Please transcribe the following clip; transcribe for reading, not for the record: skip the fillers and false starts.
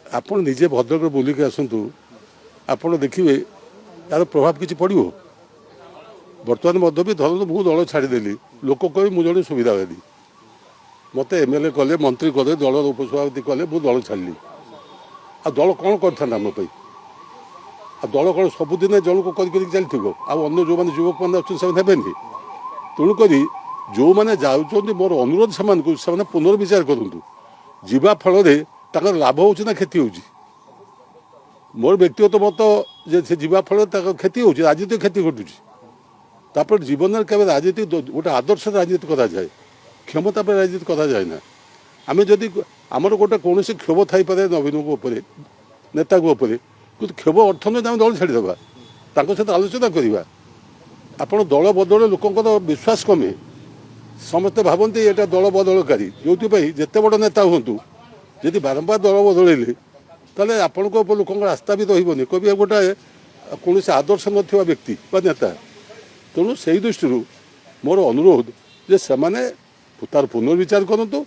ଆପଣ ନିଜେ ଭଦ୍ରକରେ ବୁଲିକି ଆସନ୍ତୁ, ଆପଣ ଦେଖିବେ ତାର ପ୍ରଭାବ କିଛି ପଡ଼ିବ। ବର୍ତ୍ତମାନ ମଧ୍ୟ ବି ଧରନ୍ତୁ ମୁଁ ଦଳ ଛାଡ଼ିଦେଲି, ଲୋକ କହିବେ ମୁଁ ଜଣେ ସୁବିଧାବାଦୀ, ମୋତେ MLA କଲେ, ମନ୍ତ୍ରୀ କଲେ, ଦଳର ଉପସଭାପତି କଲେ, ମୁଁ ଦଳ ଛାଡ଼ିଲି। ଆଉ ଦଳ କ'ଣ କରିଥାନ୍ତା ଆମ ପାଇଁ? ଆଉ ଦଳ କ'ଣ ସବୁଦିନ ଜଣକୁ କରିକି ଚାଲିଥିବ? ଆଉ ଅନ୍ୟ ଯେଉଁମାନେ ଯୁବକମାନେ ଅଛନ୍ତି ସେମାନେ ହେବେନି? ତେଣୁକରି ଯେଉଁମାନେ ଯାଉଛନ୍ତି, ମୋର ଅନୁରୋଧ ସେମାନଙ୍କୁ, ସେମାନେ ପୁନର୍ବିଚାର କରନ୍ତୁ। ଯିବା ଫଳରେ ତାଙ୍କର ଲାଭ ହେଉଛି ନା କ୍ଷତି ହେଉଛି? ମୋର ବ୍ୟକ୍ତିଗତ ମତ ଯେ ସେ ଯିବା ଫଳରେ ତାଙ୍କର କ୍ଷତି ହେଉଛି, ରାଜନୀତିକ କ୍ଷତି ଘଟୁଛି। ତାପରେ ଜୀବନରେ କେବେ ରାଜନୀତି ଗୋଟେ ଆଦର୍ଶ ରାଜନୀତି କରାଯାଏ, କ୍ଷମତା ପାଇଁ ରାଜନୀତି କରାଯାଏ ନା। ଆମେ ଯଦି ଆମର ଗୋଟେ କୌଣସି କ୍ଷୋଭ ଥାଇପାରେ ନବୀନଙ୍କ ଉପରେ, ନେତାଙ୍କ ଉପରେ, କିନ୍ତୁ କ୍ଷୋଭ ଅର୍ଥ ନୁହେଁ ଆମେ ଦଳ ଛାଡ଼ିଦେବା, ତାଙ୍କ ସହିତ ଆଲୋଚନା କରିବା। ଆପଣ ଦଳ ବଦଳରେ ଲୋକଙ୍କର ବିଶ୍ୱାସ କମେ, ସମସ୍ତେ ଭାବନ୍ତି ଏଇଟା ଦଳ ବଦଳକାରୀ। ଯେଉଁଥିପାଇଁ ଯେତେ ବଡ଼ ନେତା ହୁଅନ୍ତୁ, ଯଦି ବାରମ୍ବାର ଦଳ ବଦଳେଇଲେ ତାହେଲେ ଆପଣଙ୍କ ଉପରେ ଲୋକଙ୍କର ଆସ୍ଥା ବି ରହିବନି, କହିବେ ଗୋଟାଏ କୌଣସି ଆଦର୍ଶ ନଥିବା ବ୍ୟକ୍ତି ବା ନେତା। ତେଣୁ ସେହି ଦୃଷ୍ଟିରୁ ମୋର ଅନୁରୋଧ ଯେ ସେମାନେ ତାର ପୁନର୍ବିଚାର କରନ୍ତୁ।